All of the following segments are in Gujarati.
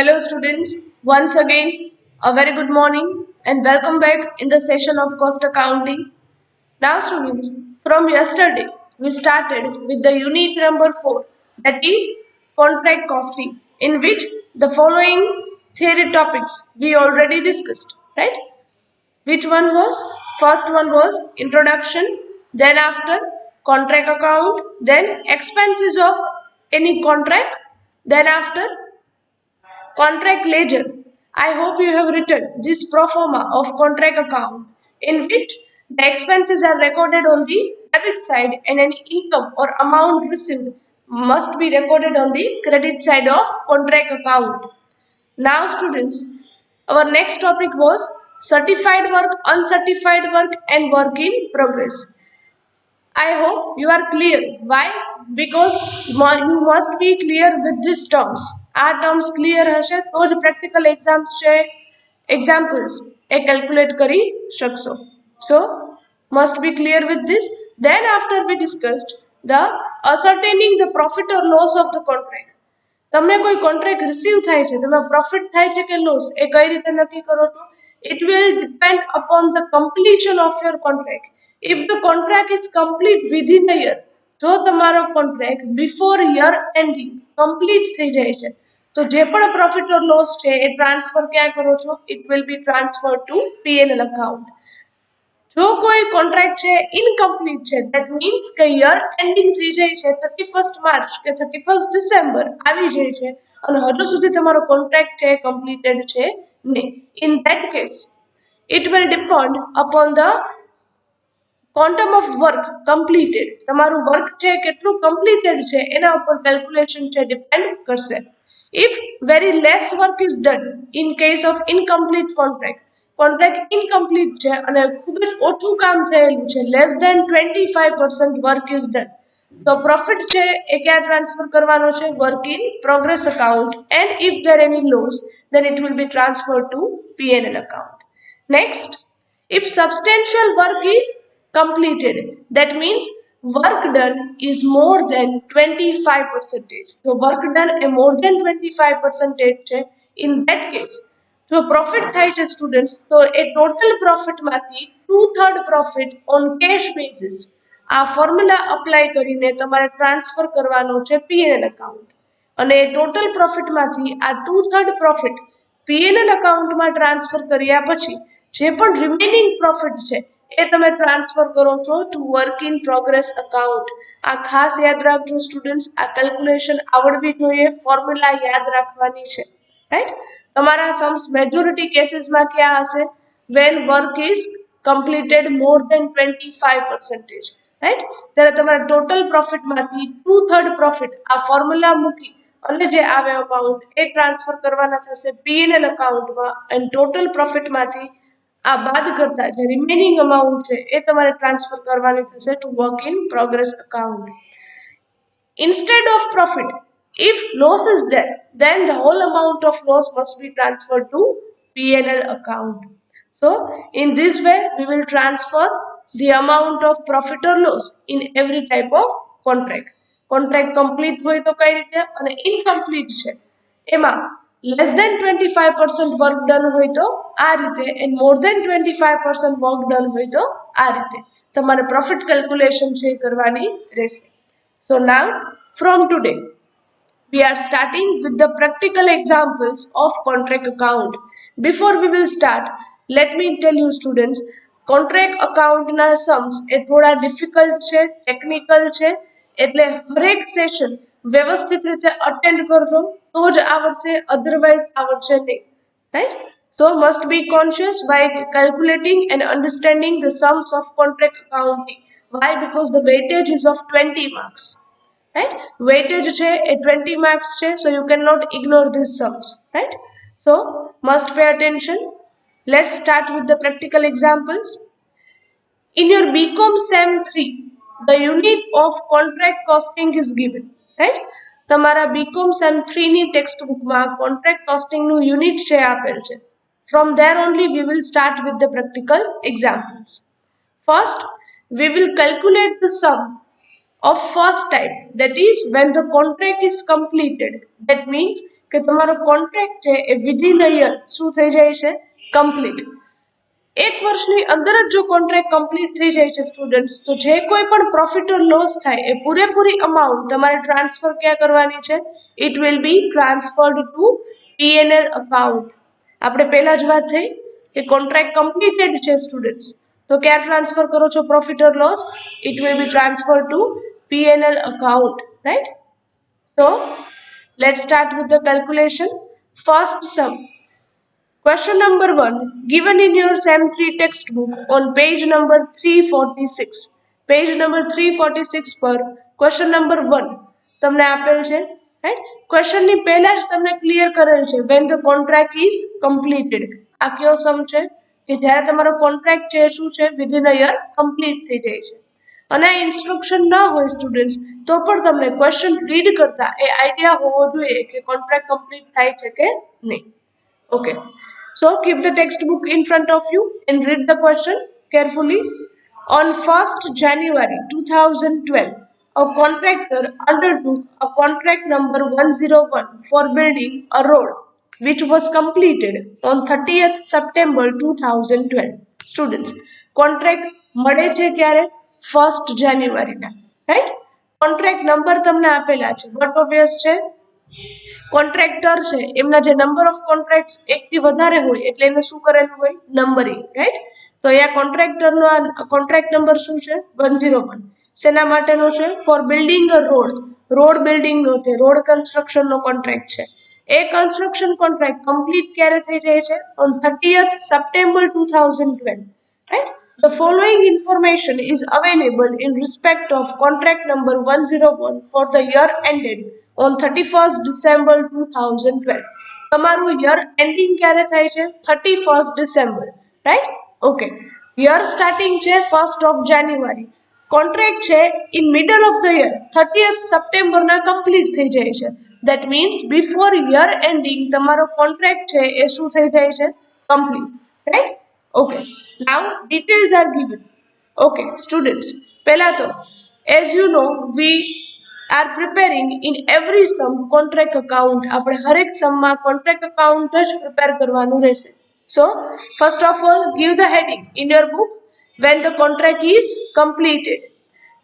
Hello students, once again a very good morning and welcome back in the session of cost accounting. Now students, from yesterday we started with the unit number 4, that is contract costing, in which the following theory topics we already discussed, right? Which one was? First one was introduction, then after contract account, then expenses of any contract, then after contract ledger. I hope you have written this pro forma of contract account in which the expenses are recorded on the debit side and any income or amount received must be recorded on the credit side of contract account. Now students, our next topic was certified work, uncertified work and work in progress. I hope you are clear. Why? Because you must be clear with these terms. આ terms clear હશે તો જ practical exams છે examples એ calculate કરી શકશો. So must be clear with this. Then after we discussed the ascertaining the profit or loss of the contract. તમે કોઈ કોન્ટ્રાક્ટ રિસીવ થાય છે, તમે પ્રોફિટ થાય છે કે લોસ એ કઈ રીતે નક્કી કરો છો? It will depend upon the completion of your contract. If the contract is complete within a year, જો તમારો contract before year ending complete થઈ જાય છે તો જે પણ profit or loss છે એ transfer ક્યાં કરો છો? It will be transferred to P&L account. જો કોઈ કોન્ટ્રાક્ટ છે ઇનકમ્પ્લીટ છે, that means કે યર એન્ડિંગ થઈ જાય છે 31st માર્ચ કે 31st ડિસેમ્બર આવી જાય છે અને હજુ સુધી તમારો કોન્ટ્રાક્ટ છે કમ્પ્લીટેડ છે નહીં. In that case it will depend upon the quantum of work completed. તમારું વર્ક છે કેટલું કમ્પ્લીટેડ છે એના ઉપર કેલ્ક્યુલેશન છે ડિપેન્ડ કરશે. If very less work is done in case of incomplete contract, contract incomplete છે અને ખૂબ જ ઓછું કામ થયેલું છે, less than 25% work is done, તો પ્રોફિટ છે એ ક્યાં ટ્રાન્સફર કરવાનો છે? Work in progress account. And if there any loss, then it will be transferred to P&L account. Next, if substantial work is completed, that means work done is more than 25%. So work done is more than 25% છે. In that case, જો પ્રોફિટ થાય છે સ્ટુડન્ટ્સ તો એ ટોટલ પ્રોફિટમાંથી 2/3 પ્રોફિટ ઓન કેશ બેઝિસ આ ફોર્મ્યુલા અપ્લાય કરીને તમારે ટ્રાન્સફર કરવાનો છે P&L અકાઉન્ટ અને એ ટોટલ પ્રોફિટમાંથી આ 2/3 પ્રોફિટ P&L અકાઉન્ટમાં ટ્રાન્સફર કર્યા પછી જે પણ રિમેનિંગ પ્રોફિટ છે એ તમે ટ્રાન્સફર કરો છો to work in progress account. આ ખાસ યાદ રાખજો સ્ટુડન્ટ્સ, આ કેલ્ક્યુલેશન આવડવી જોઈએ, ફોર્મ્યુલા યાદ રાખવાની છે, રાઈટ? તમારા સમ્સ મેજોરિટી કેસીસમાં ક્યાં હશે? When work is completed more than 25%, right? ત્યારે તમારા ટોટલ પ્રોફિટમાંથી 2/3 પ્રોફિટ આ ફોર્મ્યુલા મૂકી અને જે આવે અમાઉન્ટ એ ટ્રાન્સફર કરવાના થશે P&L અકાઉન્ટમાં અને ટોટલ પ્રોફિટમાંથી આ બાદ કરતા જે રિમેનિંગ અમાઉન્ટ છે એ તમારે ટ્રાન્સફર કરવાની થશે to work in progress account. Instead of profit, if loss is there, then the whole amount of loss must be transferred to P&L account. So in this way we will transfer the amount of profit or loss in every type of contract. Contract complete હોય તો કઈ રીતે અને incomplete છે એમાં less than 25% work done હોય તો આ રીતે and more than 25% work done હોય તો આ રીતે તમારે profit calculation છે કરવાની રહેશે. So now from today we are starting with the practical examples of contract account. Before we will start, let me tell you students, contract account ના sums એ થોડા difficult છે, technical છે, એટલે હરેક સેશન વ્યવસ્થિત રીતે અટેન્ડ કરજો તો જ આવડશે, અધરવાઇઝ આવડશે નહીં, right? So must be conscious while calculating and understanding the sums of contract accounting. Why? Because the weightage is of 20 marks. Right? Weightage છે એ 20 marks છે, so you cannot ignore these sums, right? So must pay attention. Let's start with the practical examples. In your BCom Sem 3, the unit of contract costing is given, right? તમારા BCom Sem 3 ની ટેક્સ્ટબુકમાં contract costing નું યુનિટ છે આપેલ છે. From there only we will start with the practical examples. First, we will calculate the sum of first type, that is when the contract is completed. That means કે તમારો કોન્ટ્રાક્ટ છે એ વિધિન અ યર શું થઈ જાય છે? કમ્પ્લીટ. એક વર્ષની અંદર જ જો કોન્ટ્રાક્ટ કમ્પ્લીટ થઈ જાય છે સ્ટુડન્ટ્સ, તો જે કોઈ પણ પ્રોફિટ ઓર લોસ થાય એ પૂરેપૂરી અમાઉન્ટ તમારે ટ્રાન્સફર ક્યાં કરવાની છે? It will be transferred to PNL account. આપણે પહેલા જ વાત થઈ કે કોન્ટ્રાક્ટ કમ્પ્લીટેડ છે સ્ટુડન્ટ્સ, તો ક્યાં ટ્રાન્સફર કરો છો profit or loss? It will B transfer two PNL account, right? So let's start with the calculation. First sum. Question number 1 given in your SEM 3 textbook on page number 346. Page number 346 પર question number 1 તમને આપેલ છે, રાઈટ? ક્વેશ્ચન ની પહેલા જ તમને ક્લિયર કરેલ છે when the contract is completed. આ કયો સમ છે કે જ્યારે તમારો કોન્ટ્રાક્ટ છે શું છે વિધિન અ યર કમ્પ્લીટ થઈ જાય છે. અને આ ઇન્સ્ટ્રક્શન ના હોય સ્ટુડન્ટ્સ તો પણ તમને ક્વેશ્ચન રીડ કરતા એ આઈડિયા હોવો જોઈએ કે કોન્ટ્રાક્ટ કમ્પ્લીટ થાય છે કે નહીં. Okay, so keep the textbook in front of you and read the question carefully. On 1st January 2012, a contractor undertook a contract number 101 for building a road which was completed on 30th September 2012. Students, contract મળે છે ક્યારે? 1st January ના, right? કોન્ટ્રાક્ટ નંબર તમને આપેલા છે, બટ ઓબ્વિયસ છે કોન્ટ્રાક્ટર છે એમના જે નંબર ઓફ કોન્ટ્રાક્ટ્સ એકથી વધારે હોય એટલે એને શું કરેલું હોય? Numbering, right? તો અહીંયા કોન્ટ્રાક્ટરનો આ કોન્ટ્રાક્ટ નંબર શું છે? 101. શેના માટેનો છે? ફોર બિલ્ડિંગ અ રોડ. રોડ બિલ્ડિંગનો છે, રોડ કન્સ્ટ્રક્શનનો કોન્ટ્રાક્ટ છે. એ કન્સ્ટ્રક્શન કોન્ટ્રાક્ટ કમ્પ્લીટ ક્યારે થઈ જાય છે? On 30th September 2012, right? The following information is available in respect of contract number 101 for the year ended on 31st December 2012. તમારું યર એન્ડિંગ ક્યારે થાય છે? 31st December, right? Okay, year starting છે 1st of January. કોન્ટ્રાક્ટ છે in middle of the year 30th સપ્ટેમ્બરના કમ્પ્લીટ થઈ જાય છે. That means before year ending તમારો કોન્ટ્રાક્ટ છે એ શું થઈ જાય છે? Complete, right? Okay, now details are given. Okay students, પહેલા તો as you know we are preparing in every sum contract account. આપણે હરેક સમમાં કોન્ટ્રાક્ટ અકાઉન્ટ જ પ્રિપેર કરવાનું રહેશે. So first of all give the heading in your book when the contract is completed.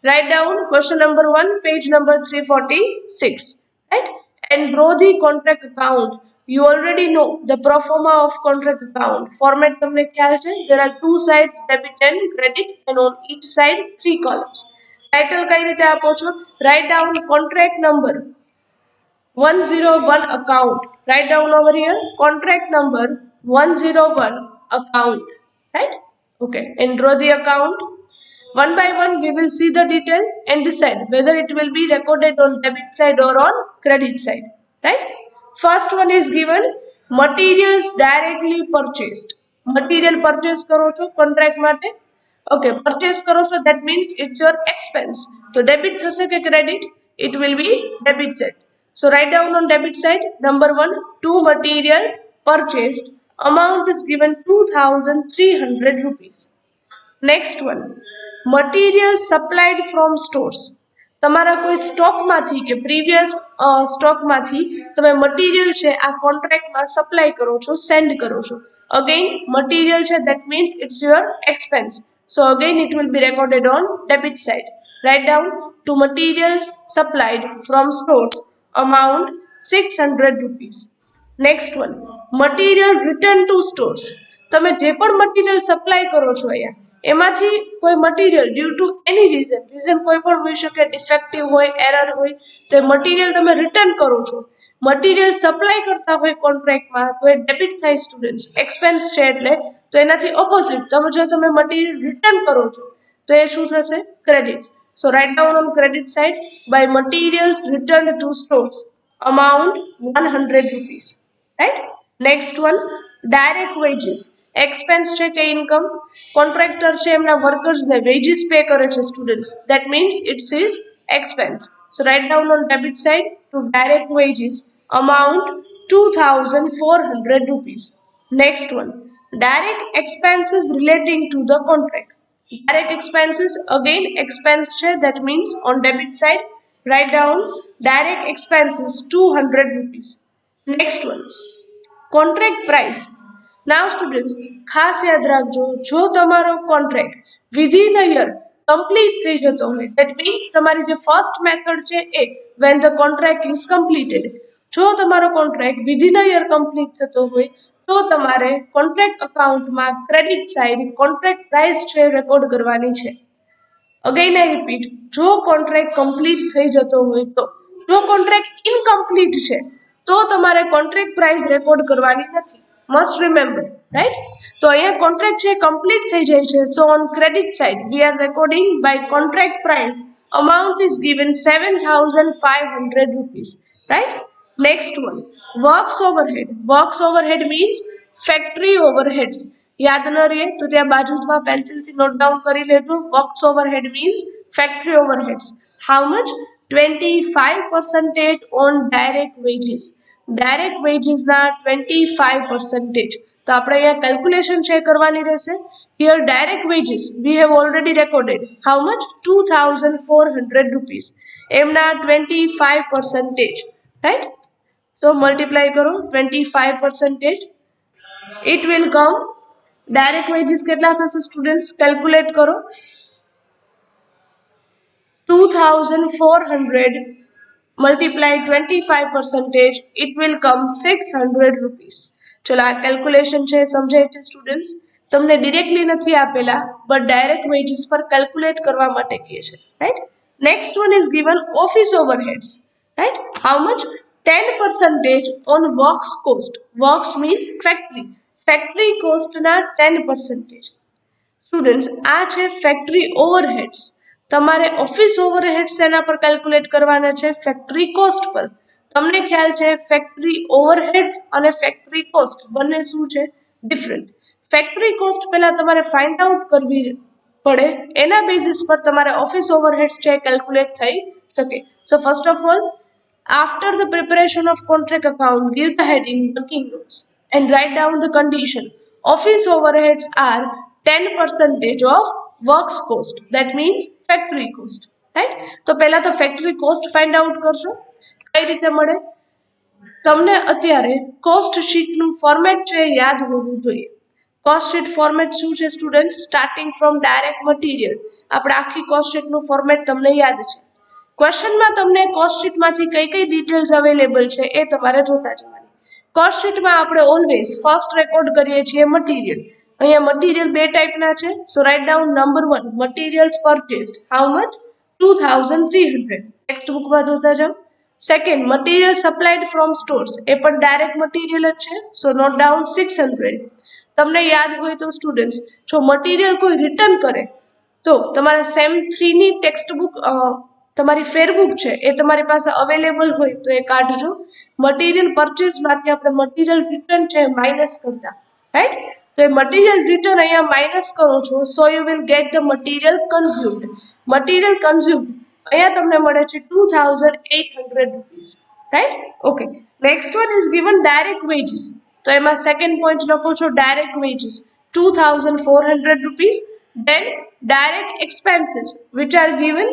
Write down question number 1, page number 346, right? And draw the contract account. You already know the pro forma of contract account. Format તમને ખ્યાલ છે. There are two sides, debit and credit, and on each side 3 columns. Title કઈ રીતે આપો છો? Write down contract number 101 account. Write down over here contract number 101 account, right? Okay, and draw the account. One by one we will see the detail and decide whether it will be recorded on debit side or on credit side, right? First one is given materials directly purchased. Material purchase કરો છો contract માટે. Okay, purchase કરો છો, that means it's your expense. So debit થશે કે credit? It will be debit side. So write down on debit side number 1, two material purchased. Amount is given 2,300 rupees. Next one, material supplied from stores. તમારા કોઈ સ્ટોકમાંથી કે પ્રીવિયસ સ્ટોકમાંથી તમે મટીરિયલ છે આ કોન્ટ્રાક્ટમાં સપ્લાય કરો છો, સેન્ડ કરો છો. અગેન મટીરિયલ છે that means it's your expense. So again it will be recorded on debit side. Write down to materials supplied from stores, amount 600 rupees. Next one, material returned to stores. તમે જે પણ મટીરિયલ સપ્લાય કરો છો અહીંયા એમાંથી કોઈ material due to any reason કોઈ પણ હોઈ શકે, ડિફેક્ટિવ હોય, એરર હોય, તો એ મટીરિયલ તમે રિટર્ન કરો છો. મટીરિયલ સપ્લાય કરતા હોય કોન્ટ્રાક્ટમાં તો એ ડેબિટ થાય સ્ટુડન્ટ્સ, એક્સપેન્સ છે એટલે. તો એનાથી ઓપોઝિટ જો તમે મટીરિયલ રિટર્ન કરો છો તો એ શું થશે? Credit. So write down on credit side by materials return to stores, amount 100 rupees, right? Next one, direct wages. Expense છે કે ઇન્કમ? કોન્ટ્રાક્ટર છે એમના વર્કર્સને વેજીસ પે કરે છે students, that means it's his expense. So write down on debit side to direct wages, amount 2,400 rupees. Next one, direct expenses relating to the contract. Direct expenses, again expense છે, that means on debit side write down direct expenses 200 rupees. Next one, contract price. Now students, ખાસ યાદ રાખજો, જો તમારો contract within a year complete થઈ જતો હોય, દેટ મીન્સ તમારી જે ફર્સ્ટ મેથડ છે એ when the contract is completed. જો તમારો contract within a year complete થતો હોય તો તમારે કોન્ટ્રાક્ટ અકાઉન્ટમાં ક્રેડિટ સાઇડ કોન્ટ્રાક્ટ પ્રાઇસ છે રેકોર્ડ કરવાની છે. અગેન આઈ રિપીટ, જો કોન્ટ્રાક્ટ કમ્પ્લીટ થઈ જતો હોય તો. જો કોન્ટ્રાક્ટ ઇનકમ્પ્લીટ છે તો તમારે કોન્ટ્રાક્ટ પ્રાઇસ રેકોર્ડ કરવાની નથી. Must remember, right? તો અહીંયા કોન્ટ્રાક્ટ છે કમ્પ્લીટ થઈ જાય છે, so on credit side we are recording by contract price amount is given 7,500 rupees, right? Next one, works overhead. Works overhead means factory overheads. યાદ ન રહે તો ત્યાં બાજુમાં પેન્સિલથી નોટ ડાઉન કરી લેજો. Works overhead means factory overheads. How much? 25% on direct wages. Direct વેજીસના 25%. તો આપણે અહીંયા કેલ્ક્યુલેશન છે કરવાની રહેશે. Here direct wages we have already recorded. How much? 2,400 rupees. એમના 25%, right? So multiply કરો 25%. It will come, direct wages કેટલા થશે સ્ટુડન્ટ્સ? કેલ્ક્યુલેટ કરો. 2,400 multiply 25%, it will come 600 rupees. ચલો આ કેલ્ક્યુલેશન છે સમજાય છે સ્ટુડન્ટ્સ? તમને ડિરેક્ટલી નથી આપેલા બટ ડાયરેક્ટ વેજીસ પર કેલ્ક્યુલેટ કરવા માટે કહે છે, right? Next one is given office overheads, right? How much? 10% on works cost. Works means factory. Factory કોસ્ટના 10%. સ્ટુડન્ટ્સ આ છે ફેક્ટરી ઓવરહેડ્સ. તમારે ઓફિસ ઓવરહેડ્સ એના પર કેલ્ક્યુલેટ કરવાના છે ફેક્ટરી કોસ્ટ પર. તમને ખ્યાલ છે ફેક્ટરી ઓવરહેડ્સ અને ફેક્ટરી કોસ્ટ બંને શું છે? ડિફરન્ટ. ફેક્ટરી કોસ્ટ પહેલા તમારે ફાઇન્ડ આઉટ કરવી પડે, એના બેઝિસ પર તમારે ઓફિસ ઓવરહેડ્સ છે કેલ્ક્યુલેટ થઈ શકે. So first of all, after the preparation of contract account, give the heading working notes and write down the condition. Office overheads are 10% of works cost. That means factory cost, right? તો પહેલા તો ફેક્ટરી કોસ્ટ ફાઇન્ડ આઉટ કરશો. કઈ રીતે મળે? તમને અત્યારે કોસ્ટ શીટનું ફોર્મેટ છે યાદ હોવું જોઈએ. કોસ્ટ શીટ ફોર્મેટ શું છે student? Starting from direct material. આપણે આખી કોસ્ટ શીટનું ફોર્મેટ તમને યાદ છે. ક્વેશ્ચનમાં તમને કોસ્ટ શીટમાંથી કઈ કઈ ડિટેલ્સ અવેલેબલ છે એ તમારે જોતા જવાની. કોસ્ટ શીટમાં આપણે ઓલવેઝ ફર્સ્ટ રેકોર્ડ કરીએ છીએ મટીરિયલ. અહીંયા મટીરિયલ બે ટાઈપના છે. So write down number 1, materials purchased. How much? 2,300. Text બુકમાં જોતા જાઓ. Second, material supplied from stores. એ પણ ડાયરેક્ટ મટીરિયલ જ છે. So note down 600. તમને યાદ હોય તો સ્ટુડન્ટ્સ, જો મટીરિયલ કોઈ રિટર્ન કરે તો તમારા સેમ 3ની ટેક્સ્ટ બુક, તમારી ફેરબુક છે એ તમારી પાસે અવેલેબલ હોય તો એ કાઢજો. મટીરિયલ પરચેસમાંથી આપણે મટીરિયલ રિટર્ન છે માઇનસ કરતા, રાઈટ? તો એ મટીરિયલ રિટર્ન અહીંયા માઇનસ કરો છો, so you will get the material consumed. Material consumed અહીંયા તમને મળે છે 2,800 rupees, right? Okay. Next one is given direct wages. તો એમાં સેકન્ડ પોઈન્ટ લખો છો direct wages 2,400 rupees. Then direct expenses which are given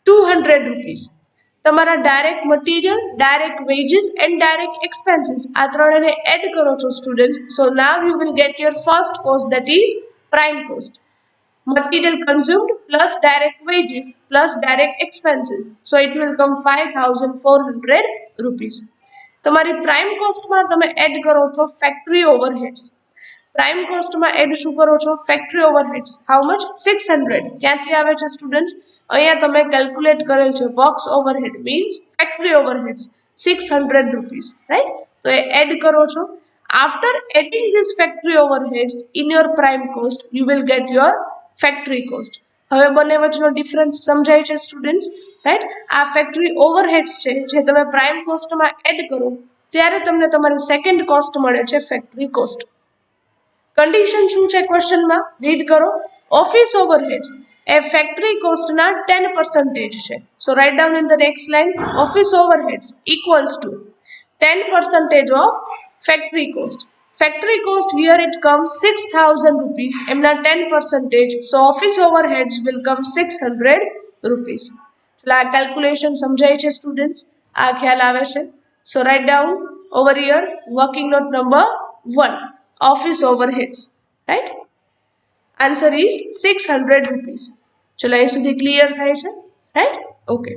200 rupees. તમારા direct material, direct wages and direct expenses આ ત્રણેને એડ કરો છો students. So now you will get your first cost, that is prime cost. Material consumed plus direct wages plus direct expenses. So it will come 5,400 rupees. તમારી પ્રાઇમ કોસ્ટમાં તમે એડ કરો છો ફેક્ટરી ઓવરહેડ્સ. પ્રાઇમ કોસ્ટમાં એડ શું કરો છો? Factory overheads. How much? 600. ક્યાંથી આવે છે સ્ટુડન્ટ્સ? અહીંયા તમે કેલ્ક્યુલેટ કરેલ છે works overhead means factory overheads 600 rupees, right? તો એ એડ કરો છો. After adding this factory overheads in your prime cost you will get your factory cost. હવે બંને વચ્ચેનો ડિફરન્સ સમજાય છે સ્ટુડન્ટ્સ, રાઈટ? આ ફેક્ટરી ઓવરહેડ્સ છે જે તમે પ્રાઇમ કોસ્ટમાં એડ કરો ત્યારે તમને તમારી સેકન્ડ કોસ્ટ મળે છે ફેક્ટરી કોસ્ટ. કન્ડિશન શું છે ક્વેશ્ચનમાં? રીડ કરો. ઓફિસ ઓવરહેડ્સ એ ફેક્ટરી કોસ્ટના 10% છે. So write down in the next line. Office overheads equals to 10% of factory cost. Factory cost here it comes 6,000 rupees. એમના 10%. So office overheads will come 600 rupees. એટલે આ કેલ્ક્યુલેશન સમજાય છે સ્ટુડન્ટ્સ? આ ખ્યાલ આવે છે? So write down over here working note number 1, office overheads, right? Answer is 600 rupees. ચલો અહીં સુધી ક્લિયર થાય છે, right? Okay.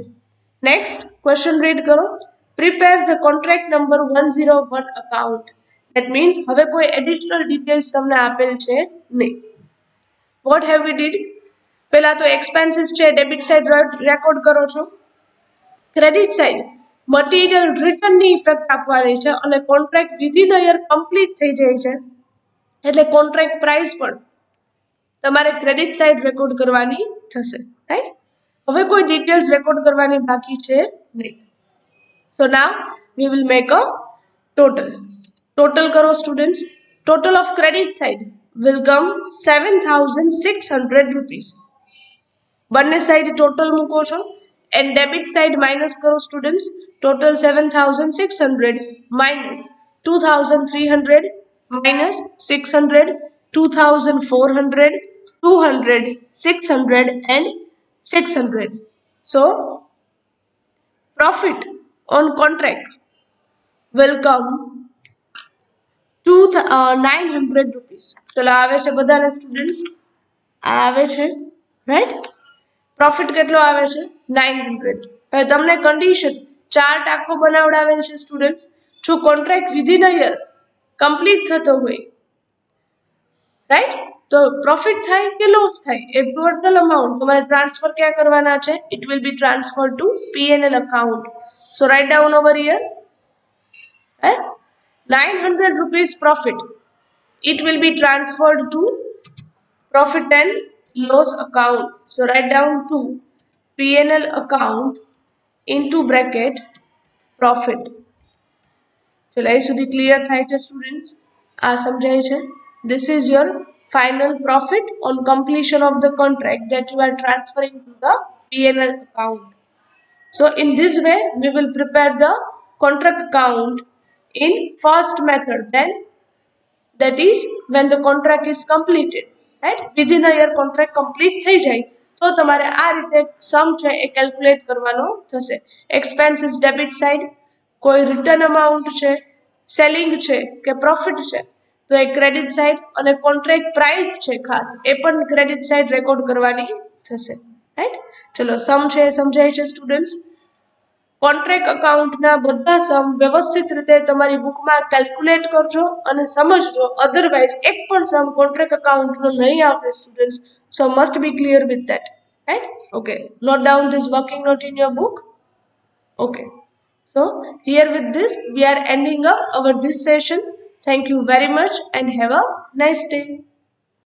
Next question read કરો. Prepare the contract number 101 account. That means હવે કોઈ additional details તમને આપેલ છે નહીં. What have we did? પહેલા તો expenses છે ડેબિટ સાઇડ રેકોર્ડ કરો છો. ક્રેડિટ સાઇડ મટીરિયલ રિટર્નની ઇફેક્ટ આપવાની છે અને contract within a year complete થઈ જાય છે એટલે કોન્ટ્રાક્ટ પ્રાઇસ પણ તમારે ક્રેડિટ સાઇડ રેકોર્ડ કરવાની થશે, રાઈટ? હવે કોઈ ડિટેલ્સ રેકોર્ડ કરવાની બાકી છે નહીં. So now we will make a total કરો students. Total of credit side will come 7,600 rupees. બંને સાઇડ ટોટલ મૂકો છો એન્ડ ડેબિટ સાઇડ માઇનસ કરો students. Total 7,600 minus 2,300 minus 600 2,400 200 600 and 600. So profit on contract will come 900 rupees. ચલો આવે છે બધાને સ્ટુડન્ટ્સ? આવે છે, રાઈટ? પ્રોફિટ કેટલો આવે છે? 900. હવે તમને કન્ડિશન ચાર્ટ આખો બનાવડાવેલ છે સ્ટુડન્ટ્સ. જો contract within a year complete થતો હોય, રાઈટ, તો પ્રોફિટ થાય કે લોસ થાય એ ટોટલ અમાઉન્ટ તમારે ટ્રાન્સફર ક્યાં કરવાના છે? It will B transfer two P&L account. So write down over here 900 rupees profit, it will be transferred to profit and loss account. So write down to P&L account into bracket profit. ચલો અહીં સુધી ક્લિયર થાય છે સ્ટુડન્ટ્સ? આ સમજાય છે? This is your final profit on completion of the contract that you are transferring to the P&L account. So in this way we will prepare the contract account in first method, then that is when the contract is completed, right? Within a year contract complete થઈ જાય તો તમારે આ રીતે સમ છે એ કેલ્ક્યુલેટ કરવાનો થશે. એક્સપેન્સીસ ડેબિટ સાઇડ, કોઈ રિટર્ન અમાઉન્ટ છે, સેલિંગ છે કે પ્રોફિટ છે તો એ ક્રેડિટ સાઇડ, અને કોન્ટ્રાક્ટ પ્રાઇસ છે ખાસ એ પણ ક્રેડિટ સાઇડ રેકોર્ડ કરવાની થશે, રાઈટ? ચલો સમ છે એ સમજાય છે સ્ટુડન્ટ્સ? કોન્ટ્રાક્ટ અકાઉન્ટના બધા સમ વ્યવસ્થિત રીતે તમારી બુકમાં કેલ્ક્યુલેટ કરજો અને સમજજો. અધરવાઇઝ એક પણ સમ કોન્ટ્રાક્ટ અકાઉન્ટનો નહીં આવડે students. So must be clear with that, right? Okay, note down this working note in your book. Okay, so here with this we are ending up our this session. Thank you very much and have a nice day.